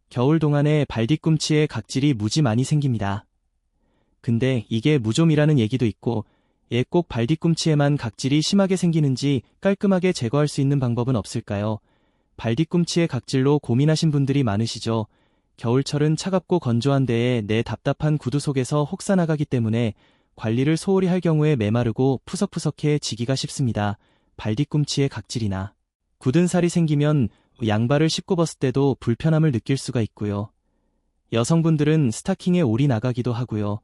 겨울 동안에 발뒤꿈치에 각질이 무지 많이 생깁니다. 근데 이게 무좀이라는 얘기도 있고, 꼭 발뒤꿈치에만 각질이 심하게 생기는지 깔끔하게 제거할 수 있는 방법은 없을까요? 발뒤꿈치의 각질로 고민하신 분들이 많으시죠? 겨울철은 차갑고 건조한 데에 내 답답한 구두 속에서 혹사 나가기 때문에 관리를 소홀히 할 경우에 메마르고 푸석푸석해지기가 쉽습니다. 발뒤꿈치에 각질이나 굳은 살이 생기면 양발을 씻고 벗을 때도 불편함을 느낄 수가 있고요. 여성분들은 스타킹에 올이 나가기도 하고요.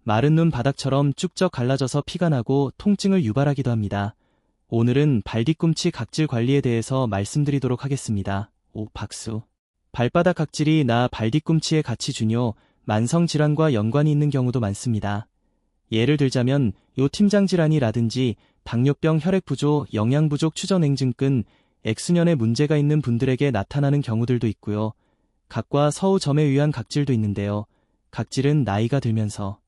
마른 눈 바닥처럼 쭉쩍 갈라져서 피가 나고 통증을 유발하기도 합니다. 오늘은 발뒤꿈치 각질 관리에 대해서 말씀드리도록 하겠습니다. 박수. 발바닥 각질이 나 발뒤꿈치에 같이 준요, 만성질환과 연관이 있는 경우도 많습니다. 예를 들자면 요팀장 질환이라든지 당뇨병, 혈액부조, 영양부족, 추전행증근, 액수년에 문제가 있는 분들에게 나타나는 경우들도 있고요. 각과 서우점에 의한 각질도 있는데요. 각질은 나이가 들면서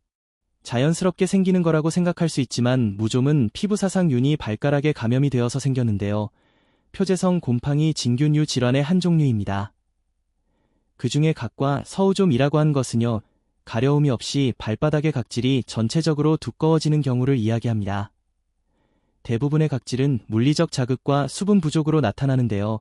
자연스럽게 생기는 거라고 생각할 수 있지만 무좀은 피부사상균이 발가락에 감염이 되어서 생겼는데요. 표재성 곰팡이 진균류 질환의 한 종류입니다. 그 중에 각과 서우좀이라고 한 것은요, 가려움이 없이 발바닥의 각질이 전체적으로 두꺼워지는 경우를 이야기합니다. 대부분의 각질은 물리적 자극과 수분 부족으로 나타나는데요.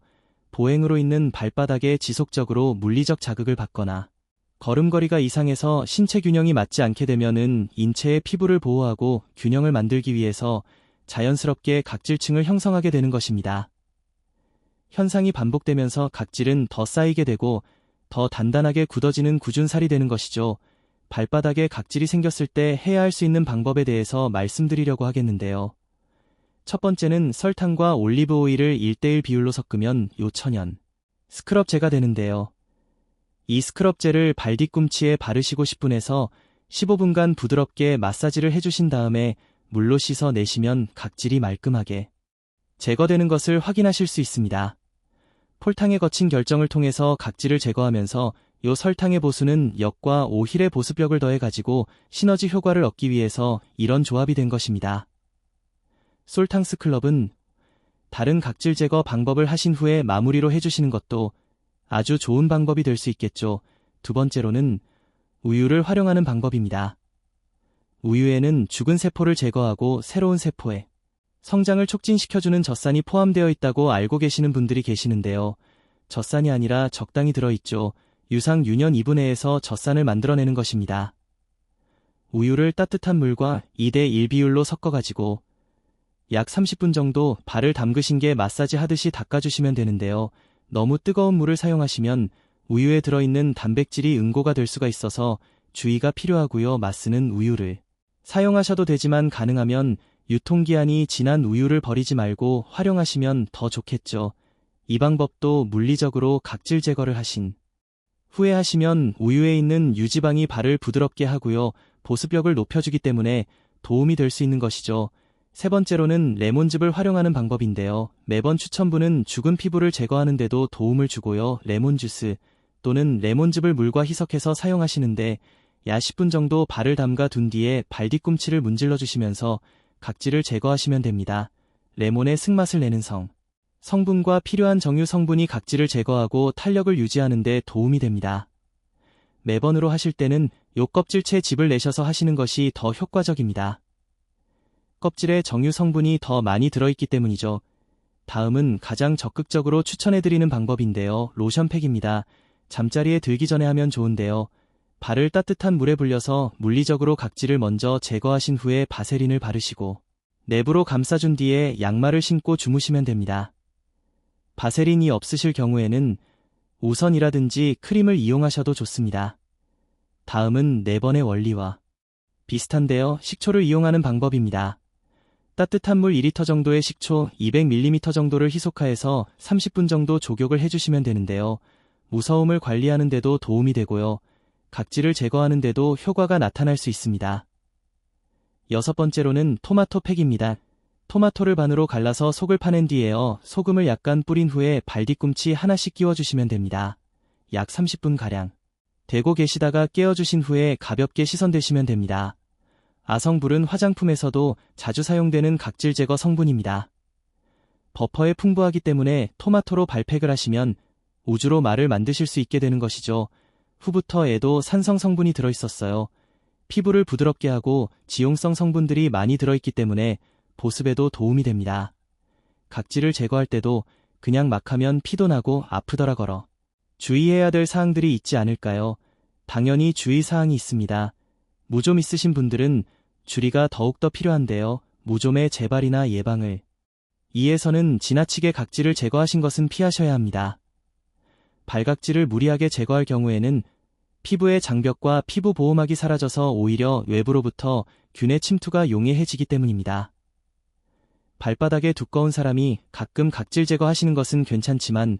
보행으로 있는 발바닥에 지속적으로 물리적 자극을 받거나 걸음걸이가 이상해서 신체 균형이 맞지 않게 되면은 인체의 피부를 보호하고 균형을 만들기 위해서 자연스럽게 각질층을 형성하게 되는 것입니다. 현상이 반복되면서 각질은 더 쌓이게 되고 더 단단하게 굳어지는 굳은 살이 되는 것이죠. 발바닥에 각질이 생겼을 때 해야 할 수 있는 방법에 대해서 말씀드리려고 하겠는데요. 첫 번째는 설탕과 올리브 오일을 1:1 비율로 섞으면 요천연 스크럽제가 되는데요. 이 스크럽제를 발뒤꿈치에 바르시고 10분에서 15분간 부드럽게 마사지를 해주신 다음에 물로 씻어 내시면 각질이 말끔하게 제거되는 것을 확인하실 수 있습니다. 폴탕에 거친 결정을 통해서 각질을 제거하면서 요 설탕의 보수는 역과 오힐의 보습력을 더해가지고 시너지 효과를 얻기 위해서 이런 조합이 된 것입니다. 솔탕스 클럽은 다른 각질 제거 방법을 하신 후에 마무리로 해주시는 것도 아주 좋은 방법이 될 수 있겠죠. 두 번째로는 우유를 활용하는 방법입니다. 우유에는 죽은 세포를 제거하고 새로운 세포의 성장을 촉진시켜주는 젖산이 포함되어 있다고 알고 계시는 분들이 계시는데요. 젖산이 아니라 적당히 들어있죠. 유상 유년 2분해에서 젖산을 만들어내는 것입니다. 우유를 따뜻한 물과 2:1 비율로 섞어가지고 약 30분 정도 발을 담그신 게 마사지 하듯이 닦아주시면 되는데요. 너무 뜨거운 물을 사용하시면 우유에 들어있는 단백질이 응고가 될 수가 있어서 주의가 필요하고요. 맛쓰는 우유를 사용하셔도 되지만 가능하면 유통기한이 지난 우유를 버리지 말고 활용하시면 더 좋겠죠. 이 방법도 물리적으로 각질 제거를 하신 후에 하시면 우유에 있는 유지방이 발을 부드럽게 하고요. 보습력을 높여주기 때문에 도움이 될 수 있는 것이죠. 세 번째로는 레몬즙을 활용하는 방법인데요. 매번 추천부는 죽은 피부를 제거하는 데도 도움을 주고요. 레몬주스 또는 레몬즙을 물과 희석해서 사용하시는데 약 10분 정도 발을 담가 둔 뒤에 발뒤꿈치를 문질러 주시면서 각질을 제거하시면 됩니다. 레몬의 승맛을 내는 성분과 필요한 정유 성분이 각질을 제거하고 탄력을 유지하는 데 도움이 됩니다. 매번으로 하실 때는 요 껍질째 즙을 내셔서 하시는 것이 더 효과적입니다. 껍질에 정유 성분이 더 많이 들어있기 때문이죠. 다음은 가장 적극적으로 추천해드리는 방법인데요. 로션팩입니다. 잠자리에 들기 전에 하면 좋은데요. 발을 따뜻한 물에 불려서 물리적으로 각질을 먼저 제거하신 후에 바세린을 바르시고 내부로 감싸준 뒤에 양말을 신고 주무시면 됩니다. 바세린이 없으실 경우에는 우선이라든지 크림을 이용하셔도 좋습니다. 다음은 4번의 원리와 비슷한데요. 식초를 이용하는 방법입니다. 따뜻한 물 2리터 정도의 식초 200ml 정도를 희석하여서 30분 정도 조격을 해주시면 되는데요. 무서움을 관리하는 데도 도움이 되고요. 각질을 제거하는 데도 효과가 나타날 수 있습니다. 6번째로는 토마토 팩입니다. 토마토를 반으로 갈라서 속을 파낸 뒤에요. 소금을 약간 뿌린 후에 발뒤꿈치 하나씩 끼워주시면 됩니다. 약 30분가량 대고 계시다가 깨어주신 후에 가볍게 씻어내시면 됩니다. 아성불은 화장품에서도 자주 사용되는 각질 제거 성분입니다. 버퍼에 풍부하기 때문에 토마토로 발팩을 하시면 우주로 말을 만드실 수 있게 되는 것이죠. 후부터 에도 산성 성분이 들어있었어요. 피부를 부드럽게 하고 지용성 성분들이 많이 들어있기 때문에 보습에도 도움이 됩니다. 각질을 제거할 때도 그냥 막 하면 피도 나고 아프더라 걸어. 주의해야 될 사항들이 있지 않을까요? 당연히 주의사항이 있습니다. 무좀 있으신 분들은 주의가 더욱더 필요한데요. 무좀의 재발이나 예방을 위해서는 지나치게 각질을 제거하신 것은 피하셔야 합니다. 발각질을 무리하게 제거할 경우에는 피부의 장벽과 피부 보호막이 사라져서 오히려 외부로부터 균의 침투가 용이해지기 때문입니다. 발바닥에 두꺼운 사람이 가끔 각질 제거하시는 것은 괜찮지만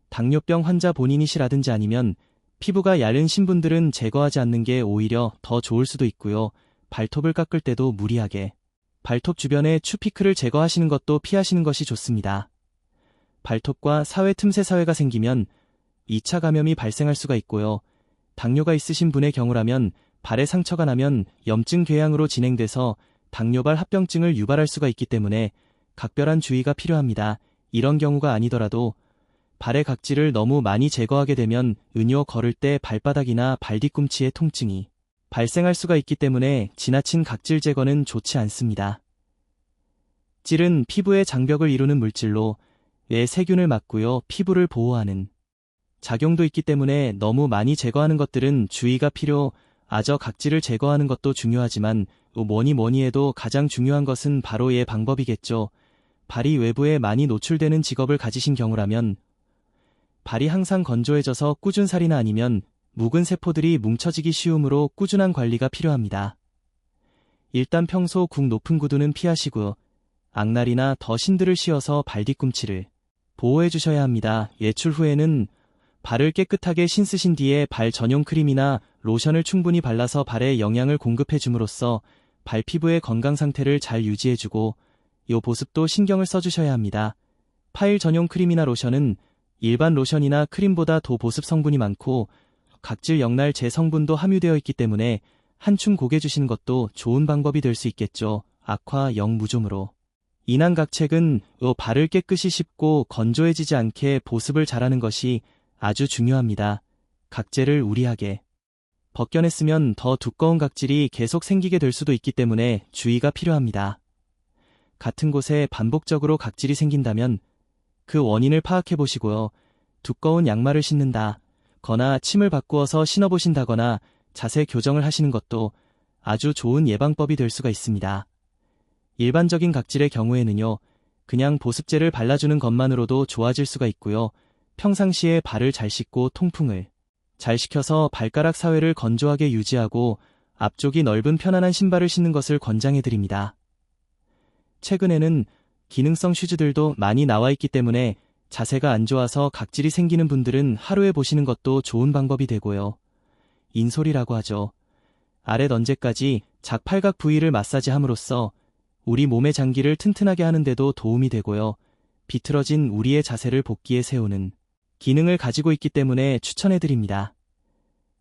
당뇨병 환자 본인이시라든지 아니면 피부가 얇은 신분들은 제거하지 않는 게 오히려 더 좋을 수도 있고요. 발톱을 깎을 때도 무리하게 발톱 주변에 추피클을 제거하시는 것도 피하시는 것이 좋습니다. 발톱과 사회 틈새 사회가 생기면 2차 감염이 발생할 수가 있고요. 당뇨가 있으신 분의 경우라면 발에 상처가 나면 염증 궤양으로 진행돼서 당뇨발 합병증을 유발할 수가 있기 때문에 각별한 주의가 필요합니다. 이런 경우가 아니더라도 발의 각질을 너무 많이 제거하게 되면 은요 걸을 때 발바닥이나 발 뒤꿈치에 통증이 발생할 수가 있기 때문에 지나친 각질 제거는 좋지 않습니다. 찔은 피부의 장벽을 이루는 물질로 뇌 세균을 막고요. 피부를 보호하는 작용도 있기 때문에 너무 많이 제거하는 것들은 주의가 필요하죠. 각질을 제거하는 것도 중요하지만 뭐니 해도 가장 중요한 것은 바로 이 방법이겠죠. 발이 외부에 많이 노출되는 직업을 가지신 경우라면 발이 항상 건조해져서 꾸준살이나 아니면 묵은 세포들이 뭉쳐지기 쉬우므로 꾸준한 관리가 필요합니다. 일단 평소 국 높은 구두는 피하시고 악날이나 더 신들을 씌워서 발 뒤꿈치를 보호해 주셔야 합니다. 외출 후에는 발을 깨끗하게 씻으신 뒤에 발 전용 크림이나 로션을 충분히 발라서 발에 영양을 공급해 줌으로써 발 피부의 건강 상태를 잘 유지해 주고 요 보습도 신경을 써주셔야 합니다. 파일 전용 크림이나 로션은 일반 로션이나 크림보다 더 보습 성분이 많고 각질 영날 제 성분도 함유되어 있기 때문에 한층 고개 주시는 것도 좋은 방법이 될 수 있겠죠. 악화 영무좀으로 인한 각책은 발을 깨끗이 씻고 건조해지지 않게 보습을 잘하는 것이 아주 중요합니다. 각질을 우리하게 벗겨냈으면 더 두꺼운 각질이 계속 생기게 될 수도 있기 때문에 주의가 필요합니다. 같은 곳에 반복적으로 각질이 생긴다면 그 원인을 파악해 보시고요. 두꺼운 양말을 신는다 거나 침을 바꾸어서 신어보신다거나 자세 교정을 하시는 것도 아주 좋은 예방법이 될 수가 있습니다. 일반적인 각질의 경우에는요. 그냥 보습제를 발라주는 것만으로도 좋아질 수가 있고요. 평상시에 발을 잘 씻고 통풍을 잘 시켜서 발가락 사회를 건조하게 유지하고 앞쪽이 넓은 편안한 신발을 신는 것을 권장해 드립니다. 최근에는 기능성 슈즈들도 많이 나와 있기 때문에 자세가 안 좋아서 각질이 생기는 분들은 하루에 보시는 것도 좋은 방법이 되고요. 인솔이라고 하죠. 아랫 언제까지 작팔각 부위를 마사지함으로써 우리 몸의 장기를 튼튼하게 하는데도 도움이 되고요. 비틀어진 우리의 자세를 복귀에 세우는 기능을 가지고 있기 때문에 추천해드립니다.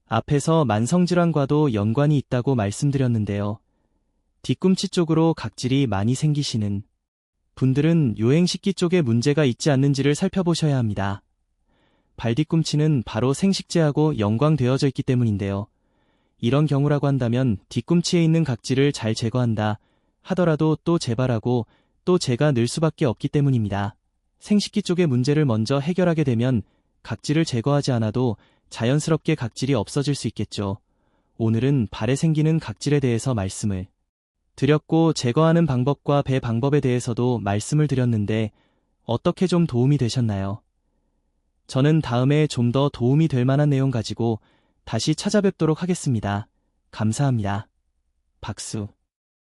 앞에서 만성질환과도 연관이 있다고 말씀드렸는데요. 뒤꿈치 쪽으로 각질이 많이 생기시는 분들은 요행식기 쪽에 문제가 있지 않는지를 살펴보셔야 합니다. 발 뒤꿈치는 바로 생식제하고 연관되어져 있기 때문인데요. 이런 경우라고 한다면 뒤꿈치에 있는 각질을 잘 제거한다 하더라도 또 재발하고 또 재가 늘 수밖에 없기 때문입니다. 생식기 쪽의 문제를 먼저 해결하게 되면 각질을 제거하지 않아도 자연스럽게 각질이 없어질 수 있겠죠. 오늘은 발에 생기는 각질에 대해서 말씀을 드렸고 제거하는 방법과 배 방법에 대해서도 말씀을 드렸는데 어떻게 좀 도움이 되셨나요? 저는 다음에 좀 더 도움이 될 만한 내용 가지고 다시 찾아뵙도록 하겠습니다. 감사합니다. 박수.